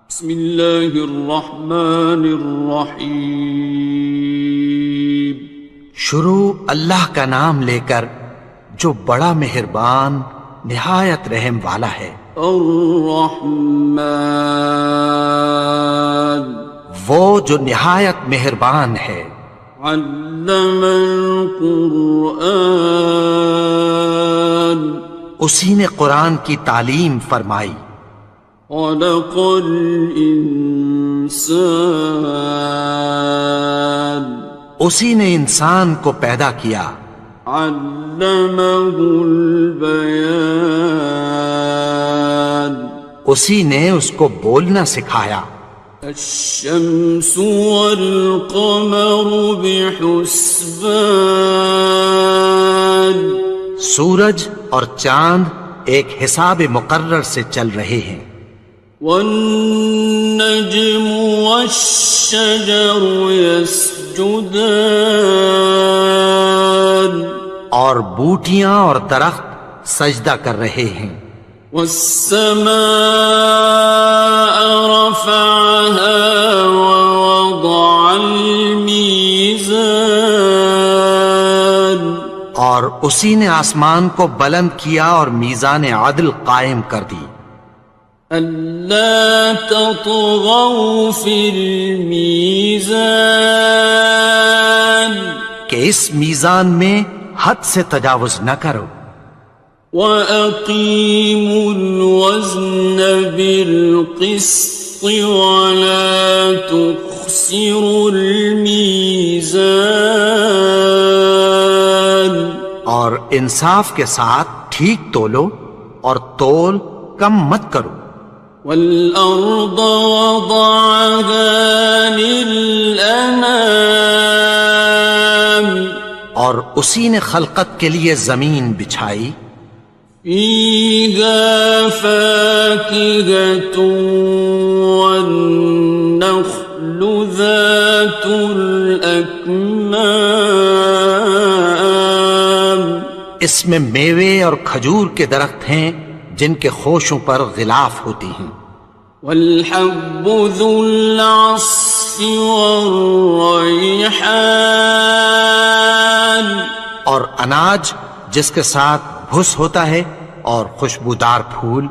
بسم اللہ الرحمن الرحیم۔ شروع اللہ کا نام لے کر جو بڑا مہربان نہایت رحم والا ہے۔ الرحمن، وہ جو نہایت مہربان ہے۔ علم القرآن، اسی نے قرآن کی تعلیم فرمائی۔ خلق الانسان، اسی نے انسان کو پیدا کیا۔ علمہ البیان، اسی نے اس کو بولنا سکھایا۔ الشمس والقمر بحسبان، سورج اور چاند ایک حساب مقرر سے چل رہے ہیں۔ والنجم والشجر يسجدان، اور بوٹیاں اور درخت سجدہ کر رہے ہیں۔ والسماء رفعها ووضع الميزان، اور اسی نے آسمان کو بلند کیا اور میزان عدل قائم کر دی۔ ألا تطغوا في الميزان، کہ اس میزان میں حد سے تجاوز نہ کرو۔ وَأَقِيمُوا الْوَزْنَ بِالْقِسْطِ وَلَا تُخْسِرُوا الْمِيزَانَ، اور انصاف کے ساتھ ٹھیک تولو اور تول کم مت کرو۔ وَالْأَرْضَ وَضَعَهَا لِلْأَنَامِ، اور اسی نے خلقت کے لیے زمین بچھائی۔ فِيهَا فَاكِهَةٌ وَالنَّخْلُ ذَاتُ الْأَكْمَامِ، اس میں میوے اور کھجور کے درخت ہیں جن کے خوشوں پر غلاف ہوتی ہیں۔ وَالْحَبُّ ذُو الْعَصْفِ وَالرَّيْحَانِ، اور اناج جس کے ساتھ بھس ہوتا ہے اور خوشبودار پھول۔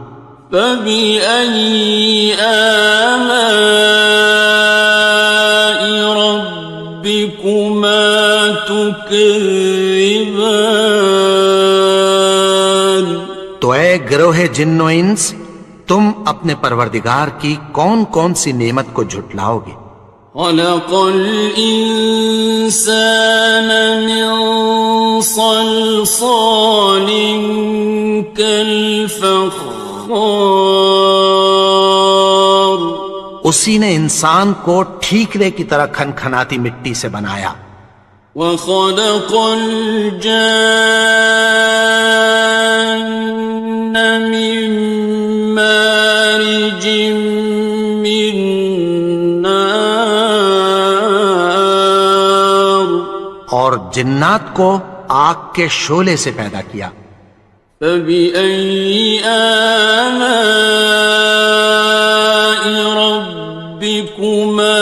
فَبِأَيِّ آلَاءِ رَبِّكُمَا تُكَذِّبَانِ، تو اے گروہ جن و انس، تم اپنے پروردگار کی کون کون سی نعمت کو جھٹلاؤ گے؟ خَلَقَ الْإِنسَانَ مِنْ صَلْصَالٍ كَالْفَخَّارِ، اسی نے انسان کو ٹھیکرے کی طرح کھنکھناتی مٹی سے بنایا۔ وَخَلَقَ الْجَانَّ مِن مَّارِجٍ مِّن نَّارٍ، اور جنات کو آگ کے شعلے سے پیدا کیا۔ فَبِأَيِّ آلَاءِ رَبِّكُمَا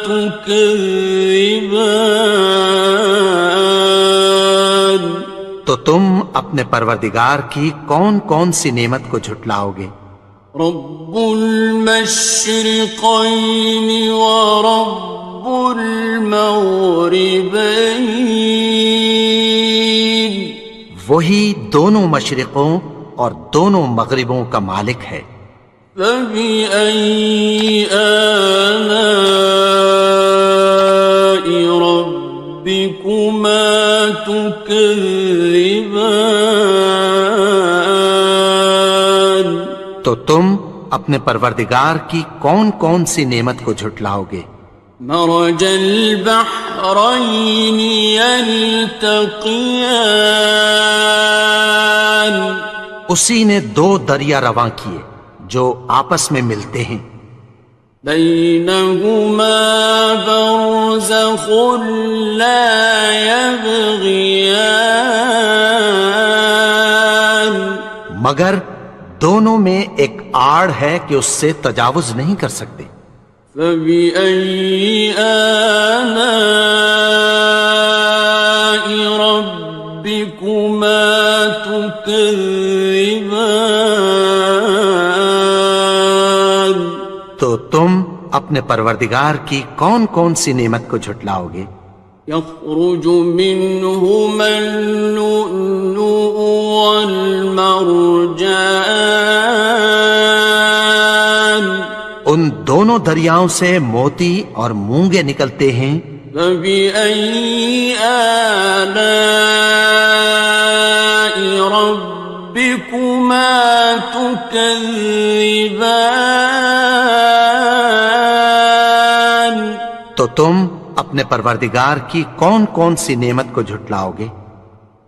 تُكَذِّبَانِ، تو تم اپنے پروردگار کی کون کون سی نعمت کو جھٹلاؤ گے؟ رب المشرقین ورب المغربین، وہی دونوں مشرقوں اور دونوں مغربوں کا مالک ہے۔ فَبِأَيِّ آلَاءِ رَبِّكُمَا تُكَذِّبَانِ، تو تم اپنے پروردگار کی کون کون سی نعمت کو جھٹلاؤ گے؟ مرج البحرین یلتقیان، اسی نے دو دریا رواں کیے جو آپس میں ملتے ہیں۔ بینہما برزخ لا یبغیان، مگر دونوں میں ایک آڑ ہے کہ اس سے تجاوز نہیں کر سکتے۔ فبأي آلاء ربكما تكذبان؟ تو تم اپنے پروردگار کی کون کون سی نعمت کو جھٹلاؤ گے؟ يخرج منهما اللؤلؤ والمرجان، ان دونوں دریاؤں سے موتی اور مونگے نکلتے ہیں۔ فبأي آلاء ربكما تكذبان؟ تو تم اپنے پروردگار کی کون کون سی نعمت کو جھٹلاؤ گے؟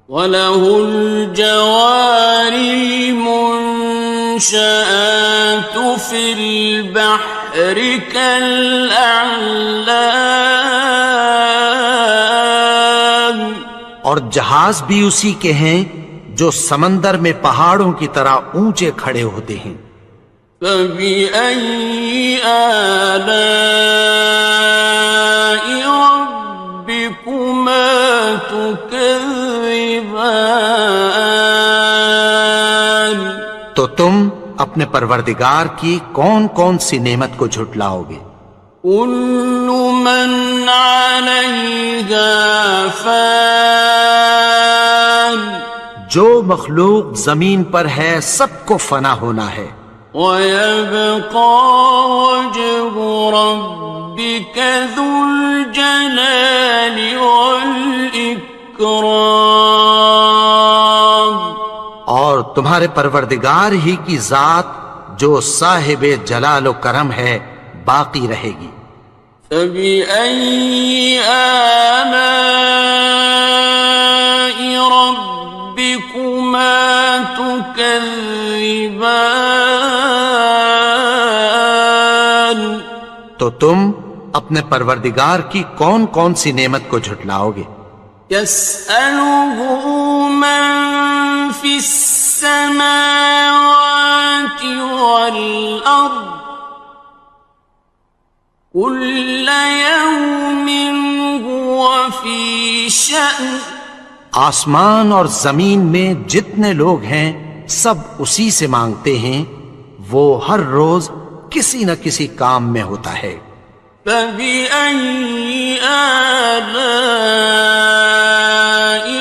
وَلَهُ الْجَوَارِ الْمُنشَآتُ فِي الْبَحْرِ كَالْأَعْلَامِ، اور جہاز بھی اسی کے ہیں جو سمندر میں پہاڑوں کی طرح اونچے کھڑے ہوتے ہیں۔ فَبِأَيِّ آلَاءِ رَبِّكُمَا تُكَذِّبَانِ؟ تو تم اپنے پروردگار کی کون کون سی نعمت کو جھٹلاؤ گے؟ كُلُّ مَنْ عَلَيْهَا فَانٍ، جو مخلوق زمین پر ہے سب کو فنا ہونا ہے۔ وَيَبْقَى وَجْهُ رَبِّكَ ذُو الْجَلَالِ وَالْإِكْرَامِ، اور تمہارے پروردگار ہی کی ذات جو صاحب جلال و کرم ہے باقی رہے گی۔ فَبِأَيِّ آلَاءِ رَبِّكُمَا تُكَذِّبَانِ؟ تو تم اپنے پروردگار کی کون کون سی نعمت کو جھٹلاؤ گے؟ يَسْأَلُهُ مَن فِي السَّمَاوَاتِ وَالْأَرْضِ كُلَّ يَوْمٍ هُوَ فِي شَأْنٍ، آسمان اور زمین میں جتنے لوگ ہیں سب اسی سے مانگتے ہیں، وہ ہر روز کسی نہ کسی کام میں ہوتا ہے۔ فَبِأَيِّ آلَاءِ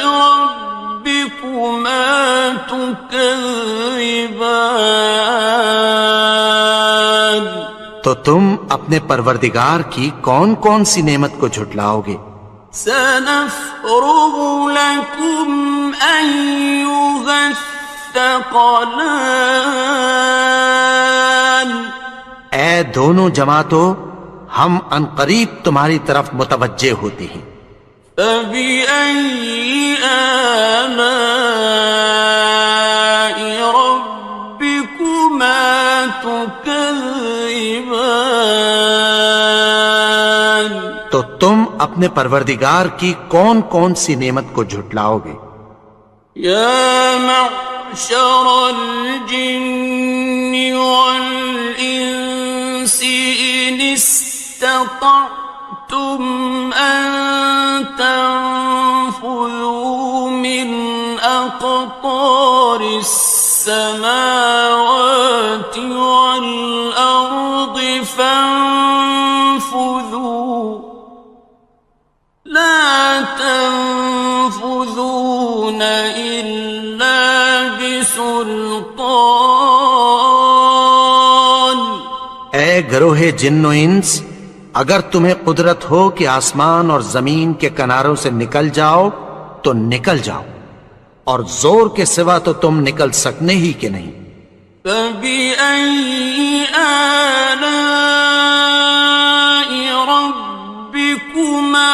رَبِّكُمَا تُكَذِّبَانِ؟ تو تم اپنے پروردگار کی کون کون سی نعمت کو جھٹلاؤ گے؟ سَنَفْرُغُ لَكُمْ أَيُّهَ الثَّقَلَانِ، اے دونوں جماعتوں، ہم عنقریب تمہاری طرف متوجہ ہوتے ہیں۔ فَبِأَيِّ آلَاءِ رَبِّكُمَا تُكَذِّبَانِ؟ تو تم اپنے پروردگار کی کون کون سی نعمت کو جھٹلاؤ گے؟ يَا مَعْشَرَ الْجِنِّ وَالْإِنسِ إِنِ اسْتَطَعْتُمْ أَن تَنفُذُوا مِنْ أَقْطَارِ السَّمَاوَاتِ وَالْأَرْضِ فَانفُذُوا لَا تَنفُذُونَ إِلَّا بِسُلْطَانٍ۔ اے گروہ جن و انس، اگر تمہیں قدرت ہو کہ آسمان اور زمین کے کناروں سے نکل جاؤ تو نکل جاؤ، اور زور کے سوا تو تم نکل سکنے ہی کہ نہیں۔ فَبِأَيِّ آلَاءِ رَبِّكُمَا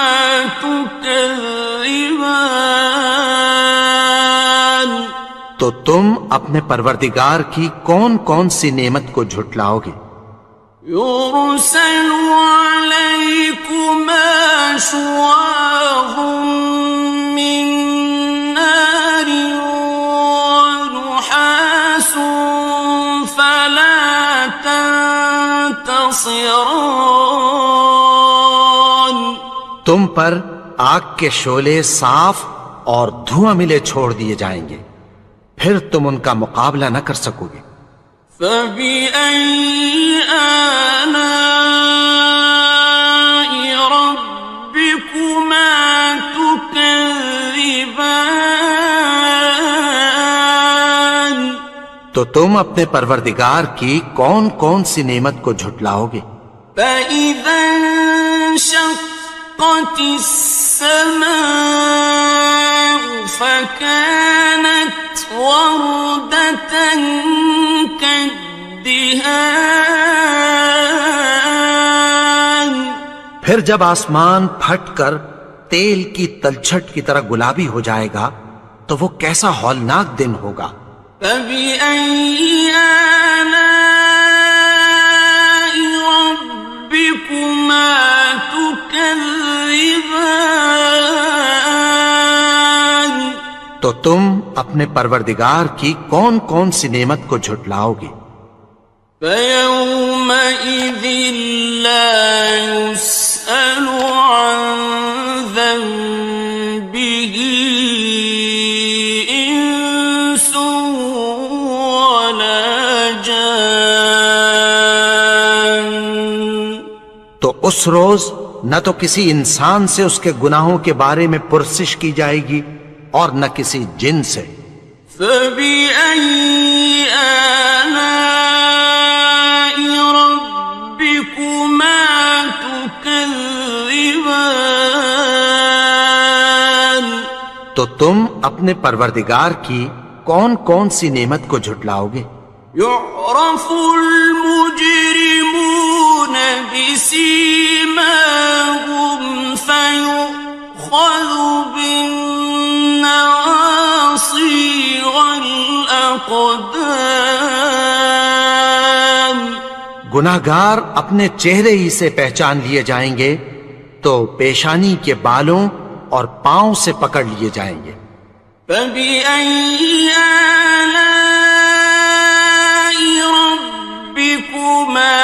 تُكَذِّبَانِ؟ تو تم اپنے پروردگار کی کون کون سی نعمت کو جھٹلاؤ گے؟ يُرْسَلُ عَلَيْكُمَا شُوَاظٌ مِّن نَّارٍ وَنُحَاسٌ ينتصران تم پر آگ کے شعلے صاف اور دھواں ملے چھوڑ دیے جائیں گے، پھر تم ان کا مقابلہ نہ کر سکو گے۔ فبأي آلاء ربكما تكذبان تو تم اپنے پروردگار کی کون کون سی نعمت کو جھٹلاؤ گے؟ فإذا انشقت السماء فكانت وردة كالدهان پھر جب آسمان پھٹ کر تیل کی تلچھٹ کی طرح گلابی ہو جائے گا تو وہ کیسا ہولناک دن ہوگا۔ فبأي آلاء ربكما تكذبان تو تم اپنے پروردگار کی کون کون سی نعمت کو جھٹلاؤ گے؟ فيومئذ لا يسأل عن ذنبه إنس ولا جان تو اس روز نہ تو کسی انسان سے اس کے گناہوں کے بارے میں پرسش کی جائے گی اور نہ کسی جن سے۔ فبأي آلاء ربكما تكذبان تو تم اپنے پروردگار کی کون کون سی نعمت کو جھٹلاؤ گے؟ يعرف المجرمون بسيماهم فيؤخذ بالنواصي والأقدام گناہگار اپنے چہرے ہی سے پہچان لیے جائیں گے تو پیشانی کے بالوں اور پاؤں سے پکڑ لیے جائیں گے۔ فبأي آلاء ربكما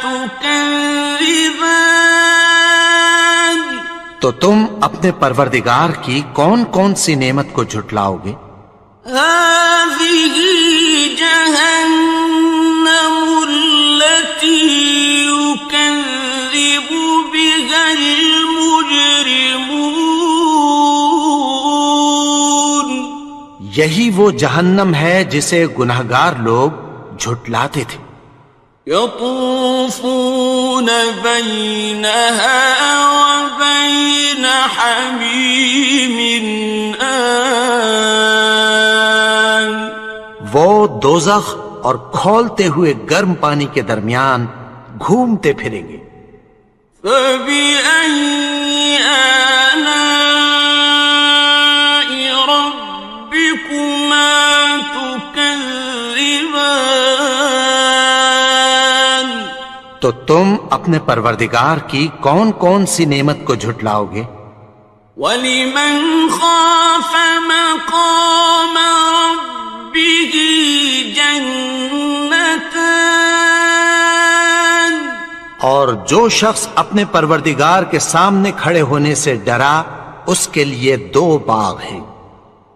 تكذبان تو تم اپنے پروردگار کی کون کون سی نعمت کو جھٹلاؤ گے؟ هذه جهنم التي يكذب بها المجرمون یہی وہ جہنم ہے جسے گناہگار لوگ جھٹلاتے تھے۔ يطوفون بينها وبين حميم آن وہ دوزخ اور کھولتے ہوئے گرم پانی کے درمیان گھومتے پھریں گے۔ فبأي آلاء ربكما تكذبان تو تم اپنے پروردگار کی کون کون سی نعمت کو جھٹلاؤ گے؟ وَلِمَنْ خَافَ مَقَامَ رَبِّهِ جَنَّتَانِ اور جو شخص اپنے پروردگار کے سامنے کھڑے ہونے سے ڈرا اس کے لیے دو باغ ہیں۔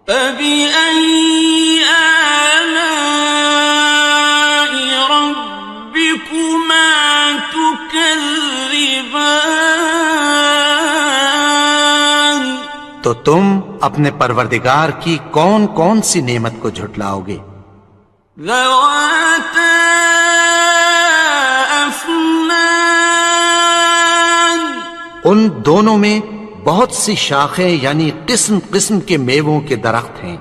فَبِأَيِّ آلَاءِ رَبِّكُمَا تُكَذِّبَانِ تو تم اپنے پروردگار کی کون کون سی نعمت کو جھٹلاؤ گے؟ ذَوَاتَا أَفْنَانٍ ان دونوں میں بہت سی شاخیں یعنی قسم قسم کے میووں کے درخت ہیں۔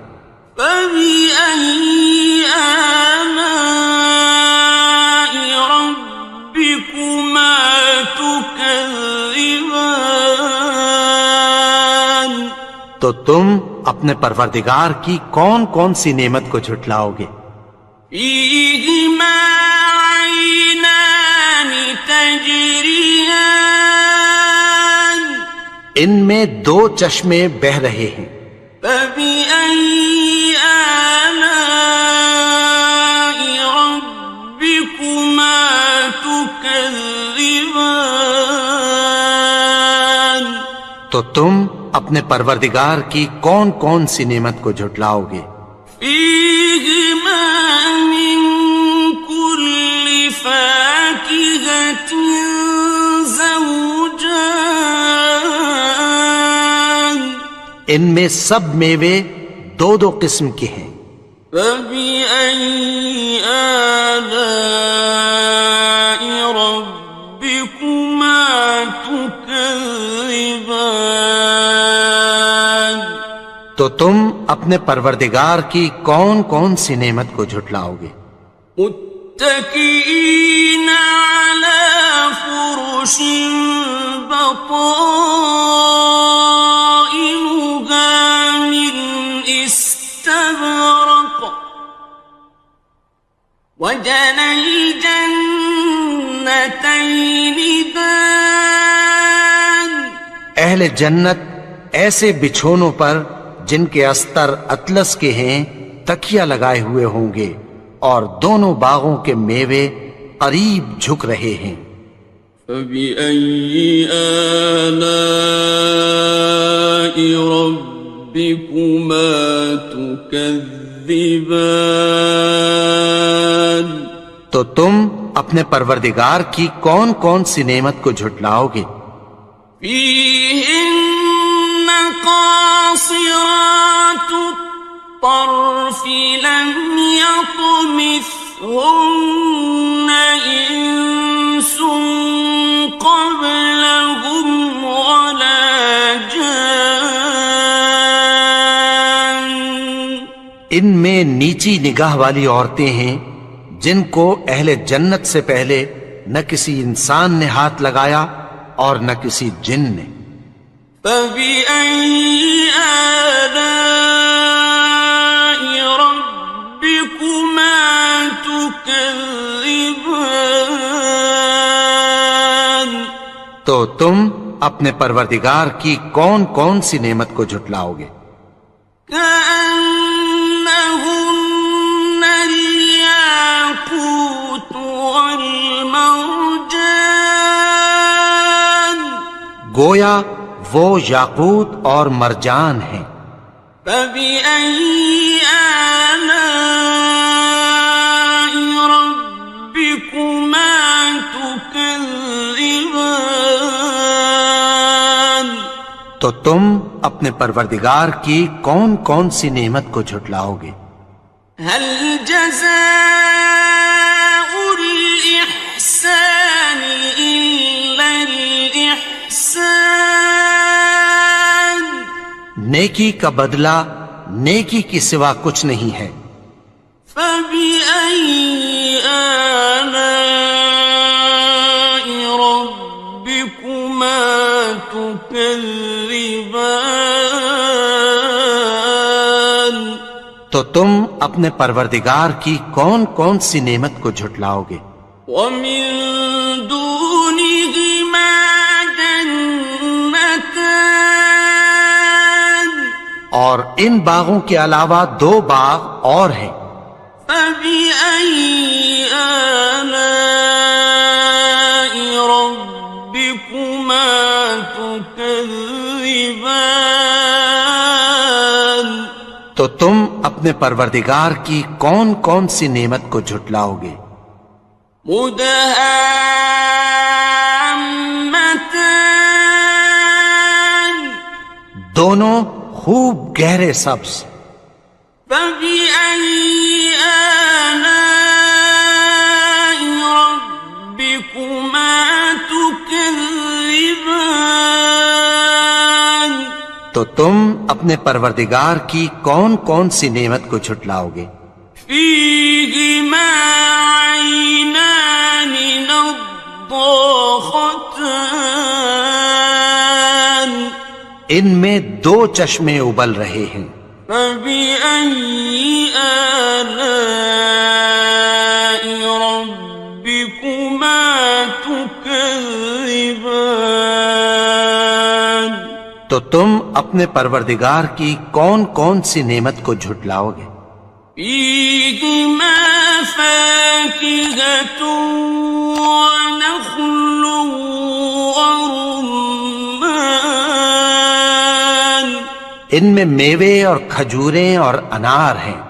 فَبِأَيِّ آلَاءِ رَبِّكُمَا تُكَذِّبَانِ تو تم اپنے پروردگار کی کون کون سی نعمت کو جھٹلاؤ گے؟ فِيهِمَا عَيْنَانِ تَجْرِيَانِ ان میں دو چشمے بہہ رہے ہیں۔ فَبِأَيِّ آلَاءِ رَبِّكُمَا تُكَذِّبَانِ اپنے پروردگار کی کون کون سی نعمت کو جھٹلاؤ گے؟ فیہما من کل فاکہۃ زوجان، ان میں سب میوے دو دو قسم کے ہیں۔ فبأي آلاء ربكما تكذبان، تو تم اپنے پروردگار کی کون کون سی نعمت کو جھٹلاؤ گے؟ متكئين على فرش بطائنها من استبرق، وجنى الجنتين دان، اہل جنت ایسے بچھونوں پر جن کے استر اطلس کے ہیں تکیہ لگائے ہوئے ہوں گے، اور دونوں باغوں کے میوے قریب جھک رہے ہیں۔ فبأي آلاء ربكما تكذبان، تو تم اپنے پروردگار کی کون کون سی نعمت کو جھٹلاؤ گے؟ فيهن قاصرات الطرف لم يطمثهن إنس قبلهم ولا جان، ان میں نیچی نگاہ والی عورتیں ہیں جن کو اہل جنت سے پہلے نہ کسی انسان نے ہاتھ لگایا اور نہ کسی جن نے۔ فبأي آلاء ربكما تكذبان، تو تم اپنے پروردگار کی کون کون سی نعمت کو جھٹلاؤ گے؟ كأنهن الياقوت والمرجان، گویا وہ یاقوت اور مرجان ہیں۔ فبأي آلاء ربكما تكذبان، تو تم اپنے پروردگار کی کون کون سی نعمت کو جھٹلاؤ گے؟ هل جزاء الإحسان إلا الإحسان، نیکی کا بدلہ نیکی کی سوا کچھ نہیں ہے۔ فبأي آلاء ربكما تكذبان، تو تم اپنے پروردگار کی کون کون سی نعمت کو جھٹلاؤ گے؟ ومن دونهما جنتان، اور ان باغوں کے علاوہ دو باغ اور ہیں۔ فبأي آلاء ربكما تكذبان، تو تم اپنے پروردگار کی کون کون سی نعمت کو جھٹلاؤ گے؟ مدہامتان، دونوں خوب گہرے سبز۔ فبأي آلاء ربكما تكذبان، تو تم اپنے پروردگار کی کون کون سی نعمت کو جھٹلاؤ گے؟ فيهما عينان نضاختان، ان میں دو چشمے ابل رہے ہیں۔ فبأي آلاء ربكما تكذبان، تو تم اپنے پروردگار کی کون کون سی نعمت کو جھٹلاؤ گے؟ فيهما فاكهة ونخل ورمان، ان میں میوے اور کھجوریں اور انار ہیں.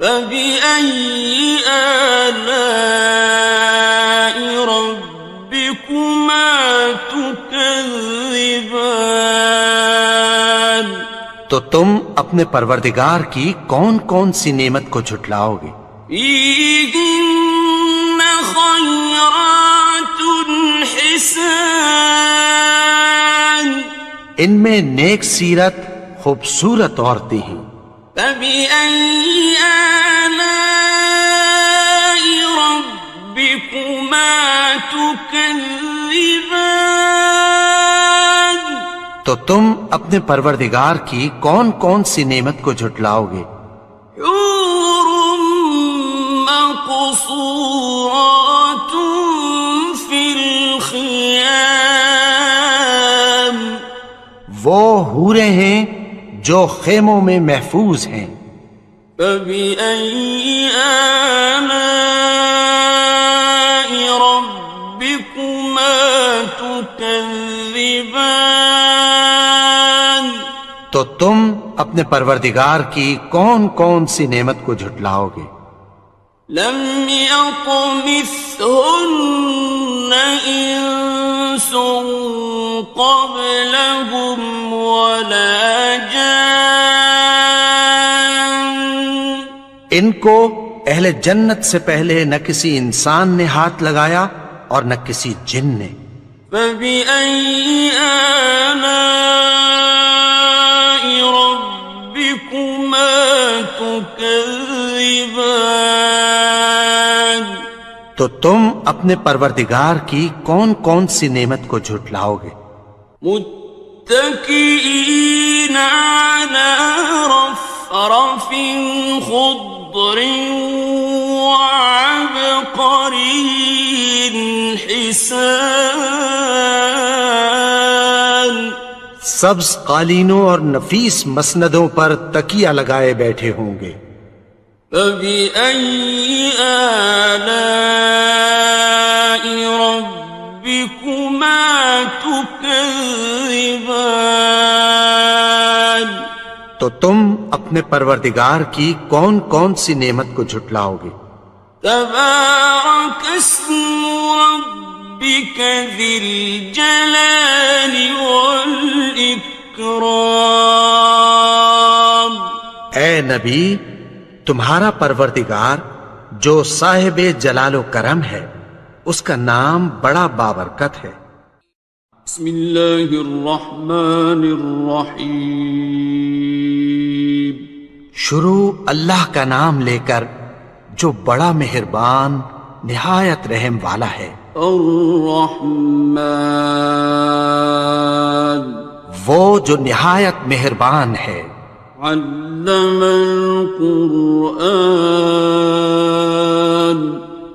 فبأي آلاء ربكما تكذبان. تو تم اپنے پروردگار کی کون کون سی نعمت کو جھٹلاؤ گے؟ فيهن خيرات حسان. ان میں نیک سیرت خوبصورت عورتیں ہیں. فبأي آلاء ربكما تكذبان. تو تم اپنے پروردگار کی کون کون سی نعمت کو جھٹلاؤ گے؟ حور مقصورات في الخيام. وہ حوریں ہیں جو خیموں میں محفوظ ہیں. فبأي آلاء ربكما تكذبان. تو تم اپنے پروردگار کی کون کون سی نعمت کو جھٹلاؤ گے؟ لم يطمثهن إنس قبلهم ولا جان. ان کو اہل جنت سے پہلے نہ کسی انسان نے ہاتھ لگایا اور نہ کسی جن نے. فبأي آلاء ربكما تكذبان. تو تم اپنے پروردگار کی کون کون سی نعمت کو جھٹلاؤ گے؟ متكئين على رفرف خضر وعبقري حسان. سبز قالینوں اور نفیس مسندوں پر تکیہ لگائے بیٹھے ہوں گے. فبأي آلاء ربكما تكذبان. تو تم اپنے پروردگار کی کون کون سی نعمت کو جھٹلاؤ گے؟ تبارك اسم ربك ذي الجلال والإكرام. اے نبی، تمہارا پروردگار جو صاحب جلال و کرم ہے، اس کا نام بڑا بابرکت ہے. بسم اللہ الرحمن الرحیم. شروع اللہ کا نام لے کر جو بڑا مہربان نہایت رحم والا ہے. الرحمن وہ جو نہایت مہربان ہے. علم القرآن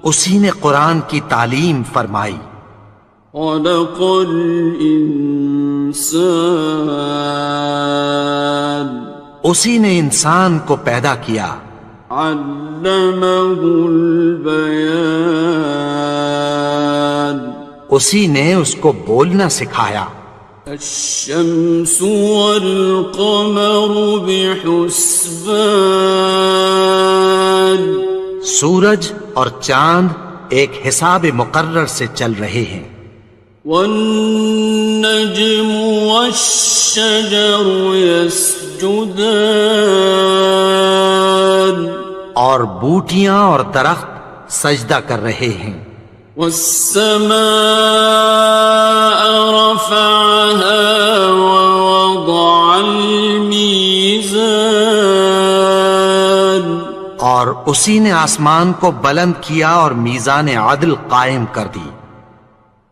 اسی نے قرآن کی تعلیم فرمائی. خلق الانسان اسی نے انسان کو پیدا کیا. علمہ البیان اسی نے اس کو بولنا سکھایا. الشمس والقمر بحسبان سورج اور چاند ایک حساب مقرر سے چل رہے ہیں. والنجم والشجر يسجدان اور بوٹیاں اور درخت سجدہ کر رہے ہیں. والسماء رفعها ووضع الميزان اور اسی نے آسمان کو بلند کیا اور میزان عدل قائم کر دی.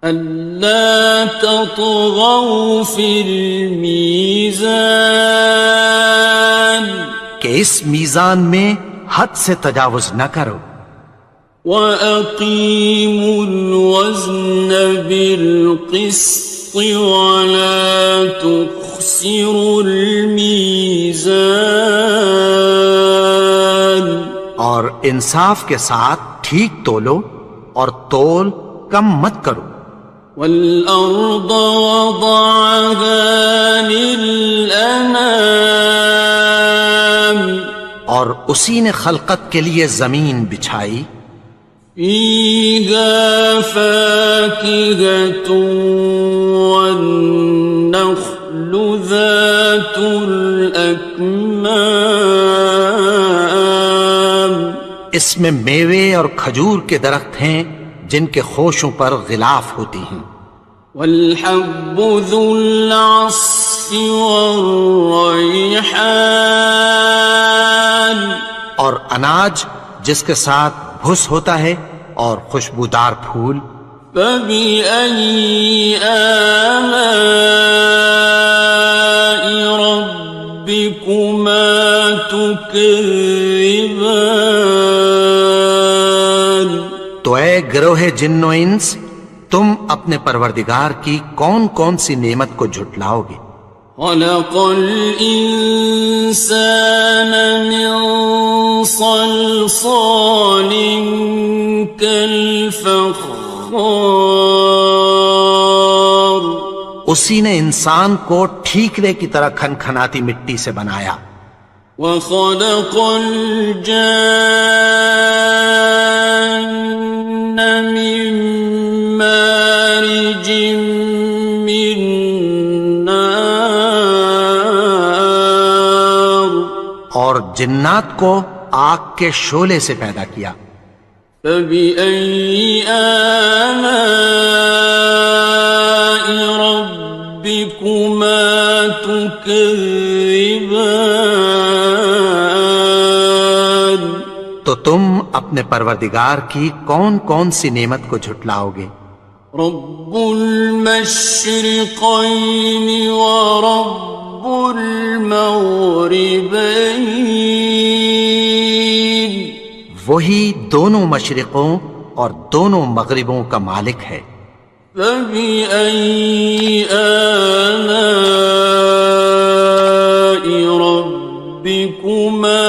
ألا تطغوا في الميزان کہ اس میزان میں حد سے تجاوز نہ کرو. وَأَقِيمُوا الْوَزْنَ بِالْقِسْطِ وَلَا تُخْسِرُوا الْمِيزَانَ اور انصاف کے ساتھ ٹھیک تولو اور تول کم مت کرو. والأرض وضعها للأنام اور اسی نے خلقت کے لیے زمین بچھائی، فيها فاكهة والنخل ذات الأكمام اس میں میوے اور کھجور کے درخت ہیں جن کے خوشوں پر غلاف ہوتی ہیں، والحب ذو العصف والريحان اور اناج جس کے ساتھ بھس ہوتا ہے اور خوشبودار پھول۔ فبأي آلاء ربكما تكذبان تو اے گروہ جن و انس، تم اپنے پروردگار کی کون کون سی نعمت کو جھٹلاؤ گے؟ خلق الإنسان من صلصال كالفخار اسی نے انسان کو ٹھیکرے کی طرح کھنکھناتی مٹی سے بنایا، وخلق الجان من مارج من نار اور جنات کو آگ کے شعلے سے پیدا کیا۔ فبأي آلاء ربكما تكذبان تو تم اپنے پروردگار کی کون کون سی نعمت کو جھٹلاؤ گے؟ رب المشرقين ورب المغربين وہی دونوں مشرقوں اور دونوں مغربوں کا مالک ہے۔ فبأي آلاء ربكما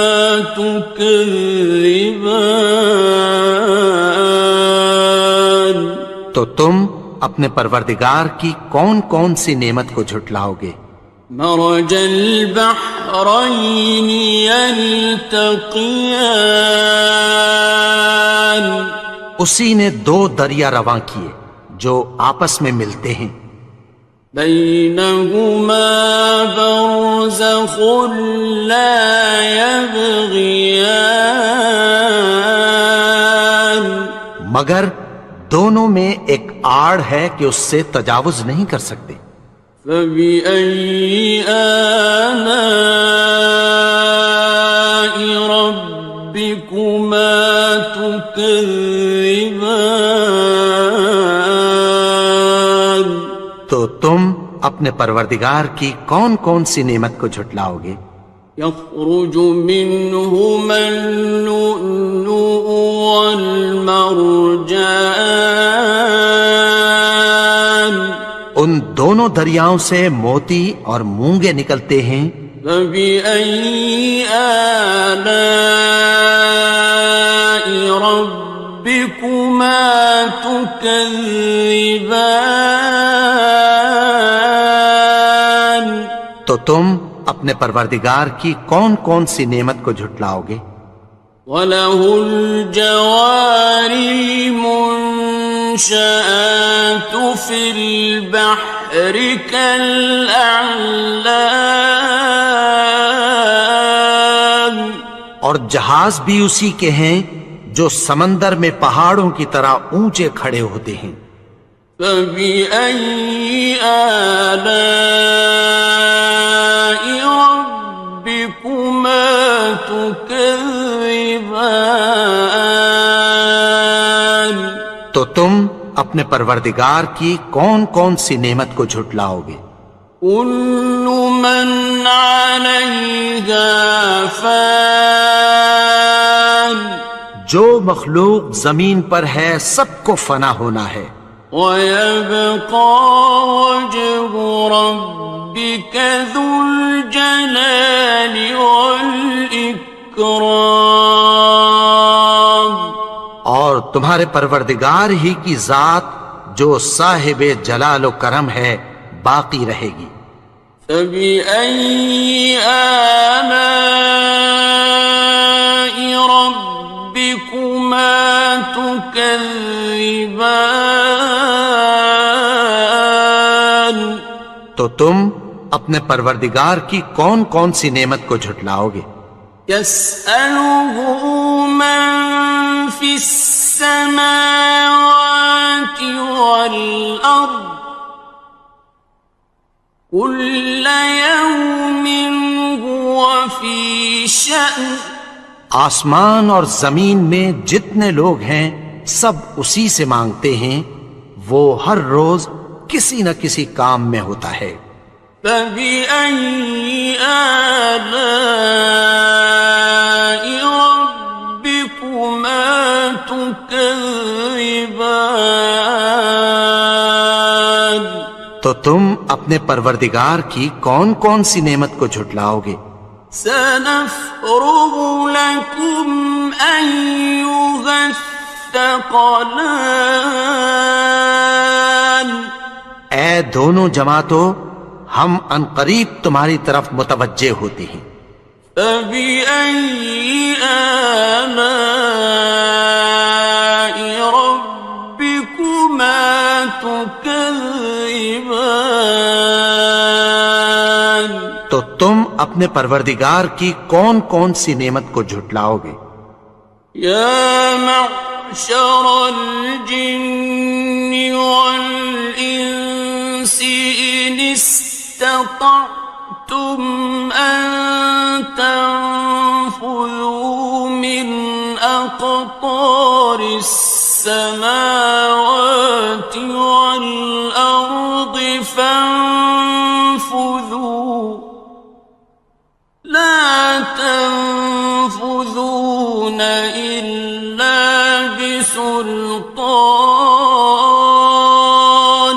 تكذبان تو تم اپنے پروردگار کی کون کون سی نعمت کو جھٹلاؤ گے؟ مرج البحرين يلتقيان اسی نے دو دریا رواں کیے جو آپس میں ملتے ہیں، بينهما برزخ لا يبغيان مگر دونوں میں ایک آڑ ہے کہ اس سے تجاوز نہیں کر سکتے۔ فبأي آلاء ربكما تكذبان تو تم اپنے پروردگار کی کون کون سی نعمت کو جھٹلاؤ گے؟ يخرج منهما اللؤلؤ والمرجان ان دونوں دریاؤں سے موتی اور مونگے نکلتے ہیں۔ فبأي آلاء ربكما تكذبان تو تم اپنے پروردگار کی کون کون سی نعمت کو جھٹلاؤ گے؟ وَلَهُ الْجَوَارِ الْمُنشَآتُ فِي الْبَحْرِ كَالْأَعْلَامِ اور جہاز بھی اسی کے ہیں جو سمندر میں پہاڑوں کی طرح اونچے کھڑے ہوتے ہیں۔ فبأي آلاء ربكما تكذبان تو تم اپنے پروردگار کی کون کون سی نعمت کو جھٹلاؤ گے؟ كل من عليها فان جو مخلوق زمین پر ہے سب کو فنا ہونا ہے، ويبقى وجه ربك ذو الجلال والإكرام اور تمہارے پروردگار ہی کی ذات جو صاحب جلال و کرم ہے باقی رہے گی۔ فَبِأَيِّ آلَاءِ رَبِّكُمَا تُكَذِّبَانِ؟ تو تم اپنے پروردگار کی کون کون سی نعمت کو جھٹلاؤ گے؟ يَسْأَلُهُ مَن فِي السَّمَاوَاتِ وَالْأَرْضِ كُلَّ يَوْمٍ هُوَ فِي شَأْنٍ۔ آسمان اور زمین میں جتنے لوگ ہیں سب اسی سے مانگتے ہیں، وہ ہر روز کسی نہ کسی کام میں ہوتا ہے۔ فَبِأَيِّ آلَاءِ رَبِّكُمَا تُكَذِّبَانِ؟ تو تم اپنے پروردگار کی کون کون سی نعمت کو جھٹلاؤ گے؟ سَنَفْرُغُ لَكُمْ أَيُّهَ الثَّقَلَانِ۔ اے دونوں جماعتوں، ہم عنقریب تمہاری طرف متوجہ ہوتے ہیں۔ فَبِأَيِّ آلَاءِ رَبِّكُمَا تُكَذِّبَانِ؟ تو تم اپنے پروردگار کی کون کون سی نعمت کو جھٹلاؤ گے؟ یا معشر الجن والانس ان استطعتم ان تنفذوا من اقطار السماوات والارض فانفذوا لا تنفذون إلا بسلطان۔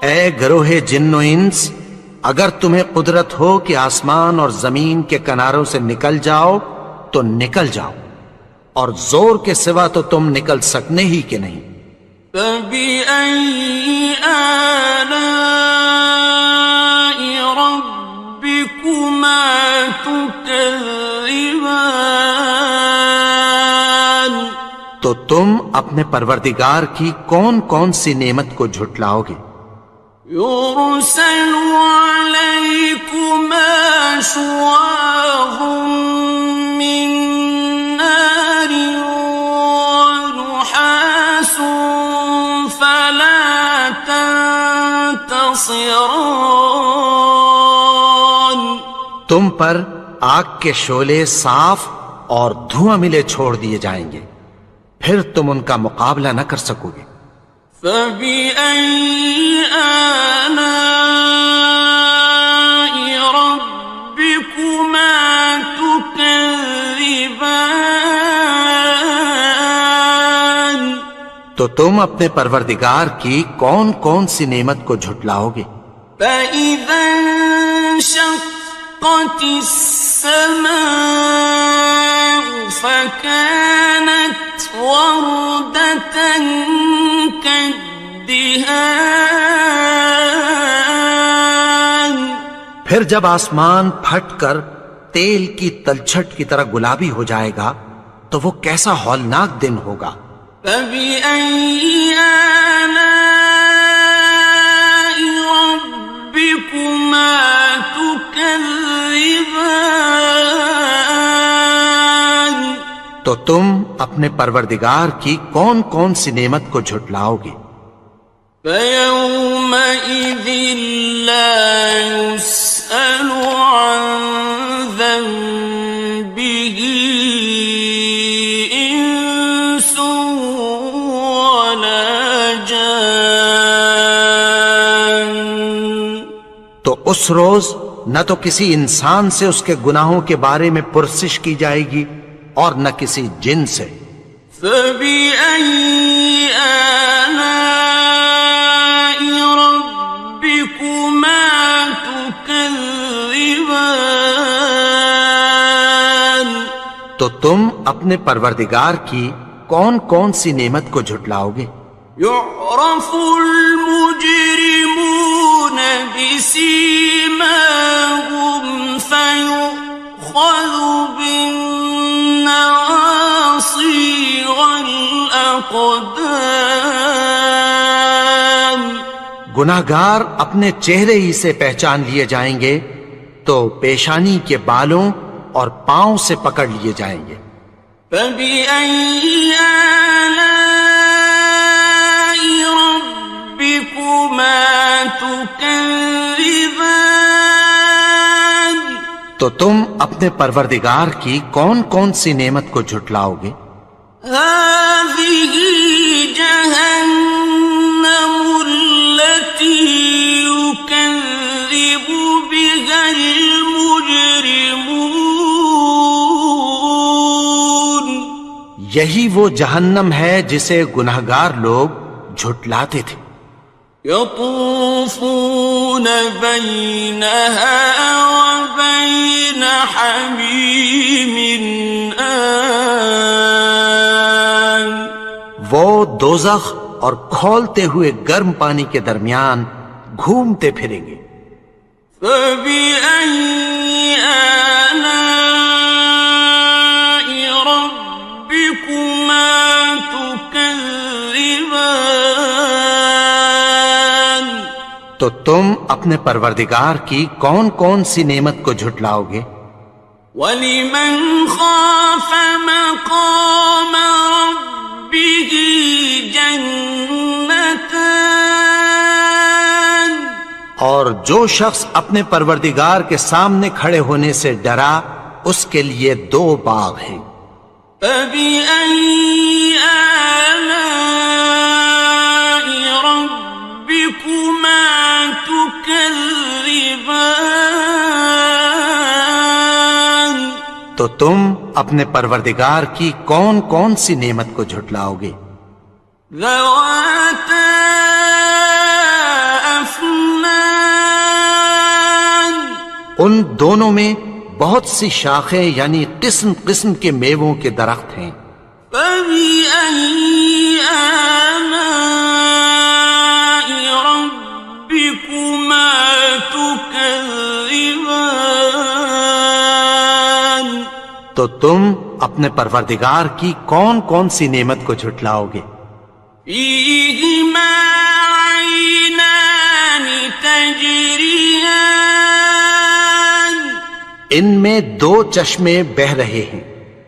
اے گروہ جن و انس، اگر تمہیں قدرت ہو کہ آسمان اور زمین کے کناروں سے نکل جاؤ تو نکل جاؤ، اور زور کے سوا تو تم نکل سکنے ہی کہ نہیں۔ فَبِأَيِّ آلَاءِ رَبِّكُمَا تُكَذِّبَانِ؟ تو تم اپنے پروردگار کی کون کون سی نعمت کو جھٹلاؤ گے؟ يُرْسَلُ عَلَيْكُمَا شُوَاظٌ مِّن نَّارٍ وَنُحَاسٌ فَلَا تَنتَصِرَانِ۔ تم پر آگ کے شعلے صاف اور دھواں ملے چھوڑ دیے جائیں گے، پھر تم ان کا مقابلہ نہ کر سکو گے۔ فَبِأَيِّ آلَاءِ رَبِّكُمَا تُكَذِّبَانِ؟ تو تم اپنے پروردگار کی کون کون سی نعمت کو جھٹلاؤ گے؟ فَإِذَا انشَقَّتِ السَّمَاءُ فَكَانَتْ وَرْدَةً كَالدِّهَانِ۔ پھر جب آسمان پھٹ کر تیل کی تلچھٹ کی طرح گلابی ہو جائے گا تو وہ کیسا ہولناک دن ہوگا۔ فَبِأَيِّ آلَاءِ رَبِّكُمَا تُكَذِّبَانِ؟ تو تم اپنے پروردگار کی کون کون سی نعمت کو جھٹلاؤ گے؟ فَيَوْمَئِذٍ لَا يُسْأَلُ عَن ذَنبِهِ إِنسٌ وَلَا جَانٌ۔ تو اس روز نہ تو کسی انسان سے اس کے گناہوں کے بارے میں پرسش کی جائے گی اور نہ کسی جن سے۔ فَبِأَيِّ آلَاءِ رَبِّكُمَا تُكَذِّبَانِ؟ تو تم اپنے پروردگار کی کون کون سی نعمت کو جھٹلاؤ گے؟ يعرف المجرمون بسيماهم فيؤخذ بالنواصي والأقدام. گناہگار اپنے چہرے ہی سے پہچان لیے جائیں گے تو پیشانی کے بالوں اور پاؤں سے پکڑ لیے جائیں گے. فَبِأَيِّ آلَاءِ رَبِّكُمَا تُكَذِّبَانِ. تو تم اپنے پروردگار کی کون کون سی نعمت کو جھٹلاؤ گے؟ هَٰذِهِ جَهَنَّمُ الَّتِي يُكَذِّبُ بِهَا الْمُجْرِمُونَ. یہی وہ جہنم ہے جسے گناہگار لوگ جھٹلاتے تھے. يطوفون بينها وبين حميم آن. وہ دوزخ اور کھولتے ہوئے گرم پانی کے درمیان گھومتے پھریں گے. فبأي آلاء ربكما تكذبان. تو تم اپنے پروردگار کی کون کون سی نعمت کو جھٹلاؤ گے؟ وَلِمَنْ خَافَ مَقَامَ رَبِّهِ جَنَّتَانِ. اور جو شخص اپنے پروردگار کے سامنے کھڑے ہونے سے ڈرا اس کے لیے 2 باغ ہیں. فَبِأَيِّ آلَاءِ رَبِّكُمَا تُكَذِّبَانِ. تو تم اپنے پروردگار کی کون کون سی نعمت کو جھٹلاؤ گے؟ ذَوَاتَا أَفْنَانٍ. ان دونوں میں بہت سی شاخیں یعنی قسم قسم کے میووں کے درخت ہیں. فَبِأَيِّ آلَاءِ رَبِّكُمَا تُكَذِّبَانِ. تو تم اپنے پروردگار کی کون کون سی نعمت کو جھٹلاؤ گے؟ فِيهِمَا عَيْنَانِ تَجْرِيَانِ. ان میں 2 چشمے بہہ رہے ہیں.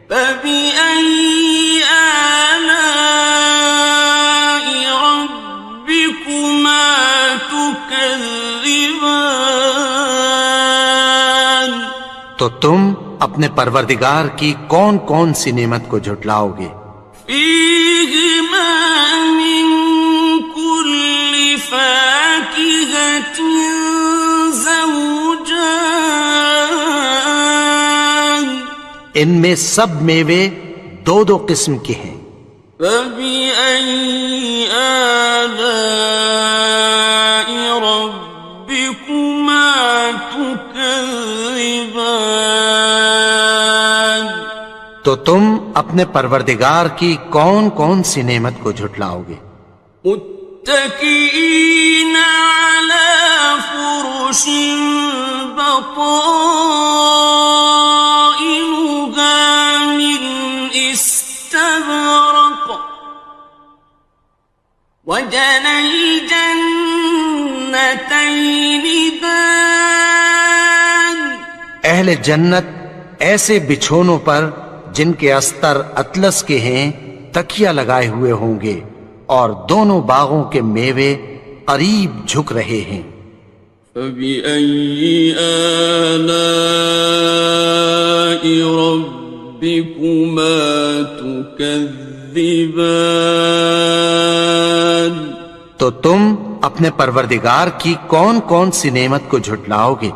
فَبِأَيِّ آلَاءِ رَبِّكُمَا تُكَذِّبَانِ. تو تم اپنے پروردگار کی کون کون سی نعمت کو جھٹلاؤ گے؟ فِيهِمَا مِن كُلِّ فَاكِهَةٍ زَوْجَانِ. ان میں سب میوے 2 قسم کے ہیں. فَبِأَيِّ آلَاءِ رَبِّكُمَا تُكَذِّبَانِ. تو تم اپنے پروردگار کی کون کون سی نعمت کو جھٹلاؤ گے؟ متكئين على فرش بطائنها من استبرق وجنى الجنتين دان. اہل جنت ایسے بچھونوں پر جن کے استر اطلس کے ہیں تکیہ لگائے ہوئے ہوں گے اور دونوں باغوں کے میوے قریب جھک رہے ہیں. فَبِأَيِّ آلَاءِ رَبِّكُمَا تُكَذِّبَانِ. تو تم اپنے پروردگار کی کون کون سی نعمت کو جھٹلاؤ گے؟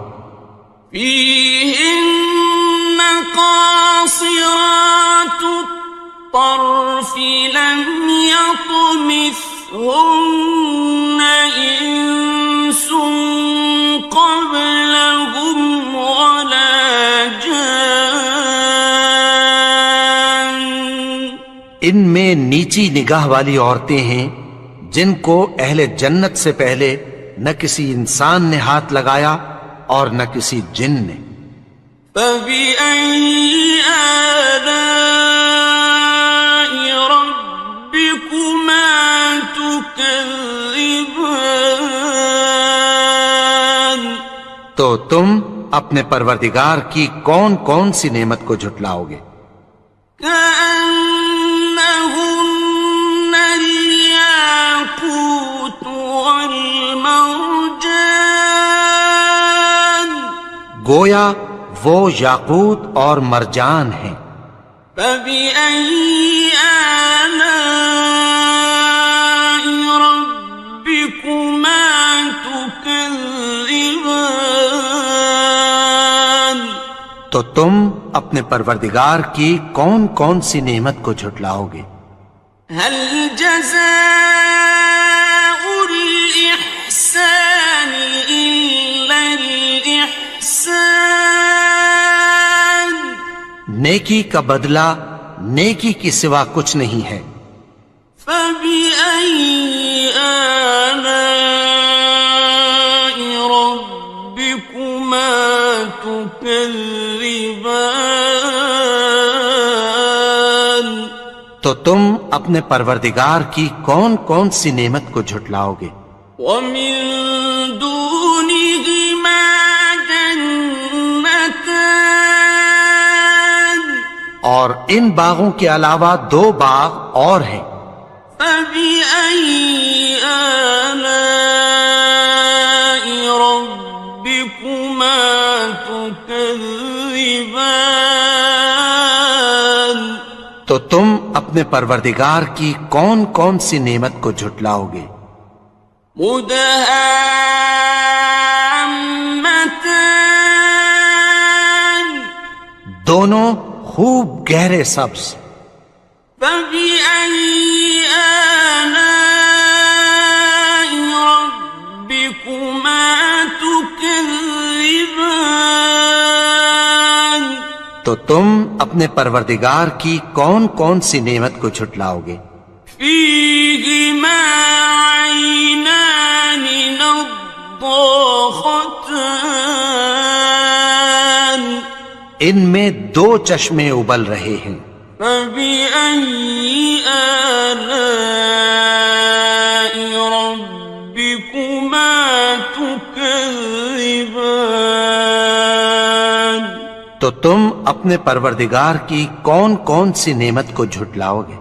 فِيهِنَّ قَاصِرَاتُ الطَّرْفِ لَمْ يَطْمِثْهُنَّ إِنسٌ قَبْلَهُمْ وَلَا جَانٌّ. ان میں نیچی نگاہ والی عورتیں ہیں جن کو اہل جنت سے پہلے نہ کسی انسان نے ہاتھ لگایا اور نہ کسی جن نے۔ فَبِأَيِّ آلَاءِ رَبِّكُمَا تُكَذِّبَانِ؟ تو تم اپنے پروردگار کی کون کون سی نعمت کو جھٹلاؤ گے؟ كأنهن الياقوت والمرجان، گویا وہ یاقوت اور مرجان ہیں۔ فبأي آلاء ربكما تكذبان؟ تو تم اپنے پروردگار کی کون کون سی نعمت کو جھٹلاؤ گے؟ هل جزاء الإحسان إلا الإحسان؟ نیکی کا بدلہ نیکی کی سوا کچھ نہیں ہے۔ فبأي آلاء ربكما تكذبان؟ تو تم اپنے پروردگار کی کون کون سی نعمت کو جھٹلاؤ گے؟ ومن دونهما جنتان، اور ان باغوں کے علاوہ دو باغ اور ہیں۔ فبأي آلاء ربكما تكذبان؟ تو تم اپنے پروردگار کی کون کون سی نعمت کو جھٹلاؤ گے؟ مدهامتان، دونوں خوب گہرے سبز۔ فبأي آلاء ربكما تكذبان؟ تو تم اپنے پروردگار کی کون کون سی نعمت کو جھٹلاؤ گے؟ فيهما عينان نضاختان، ان میں دو چشمے ابل رہے ہیں۔ فبأي آلاء ربكما تكذبان؟ تو تم اپنے پروردگار کی کون کون سی نعمت کو جھٹلاؤ گے؟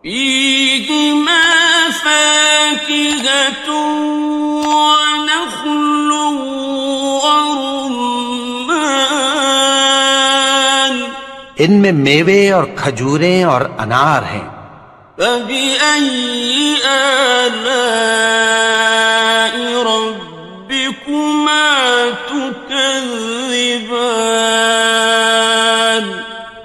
فيهما فاكهة ونخل ورمان، ان میں میوے اور کھجوریں اور انار ہیں۔ فبأي آلاء ربكما تكذبان؟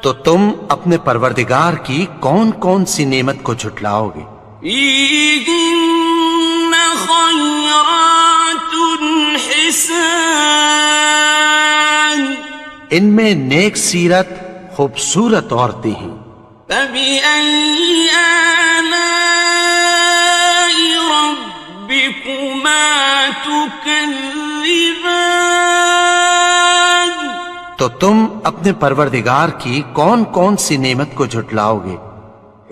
تو تم اپنے پروردگار کی کون کون سی نعمت کو جھٹلاؤ گے؟ فيهن خيرات حسان، ان میں نیک سیرت خوبصورت عورتیں ہیں۔ فبأي آلاء ربكما تكذبان؟ تو تم اپنے پروردگار کی کون کون سی نعمت کو جھٹلاؤ گے؟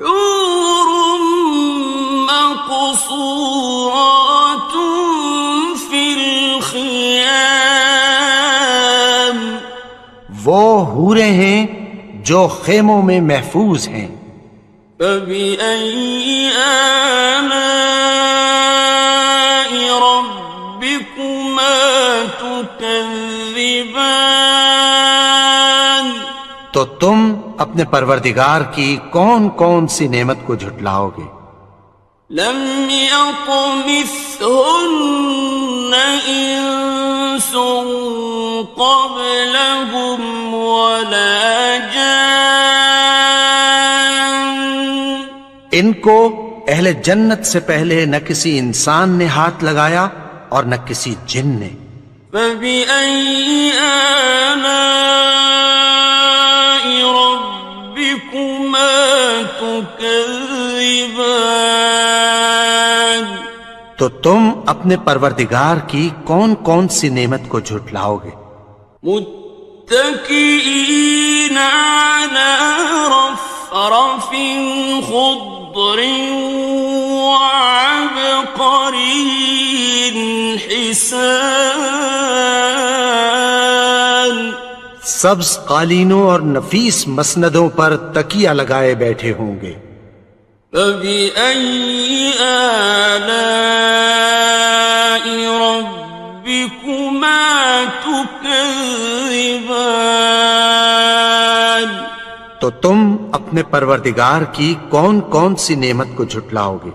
حور مقصورات في الخيام، وہ حوریں ہیں جو خیموں میں محفوظ ہیں۔ فبأي آلاء ربكما تكذبان؟ تو تم اپنے پروردگار کی کون کون سی نعمت کو جھٹلاؤ گے؟ لم يطمثهن إنس قبلهم ولا جان، ان کو اہل جنت سے پہلے نہ کسی انسان نے ہاتھ لگایا اور نہ کسی جن نے۔ فبأي آلاء ربكما تكذبان؟ تو تم اپنے پروردگار کی کون کون سی نعمت کو جھٹلاؤ گے؟ متكئين على رفرف خضر وعبقري حسان، سبز قالینوں اور نفیس مسندوں پر تکیہ لگائے بیٹھے ہوں گے۔ فبأي آلاء ربكما تكذبان، تو تم اپنے پروردگار کی کون کون سی نعمت کو جھٹلاؤ گے؟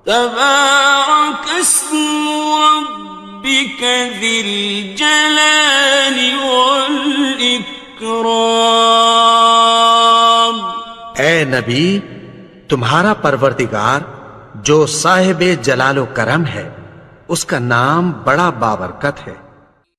تبارك اسم ربك ذي الجلال والإكرام، اے نبی، تمہارا پروردگار جو صاحب جلال و کرم ہے، اس کا نام بڑا بابرکت ہے۔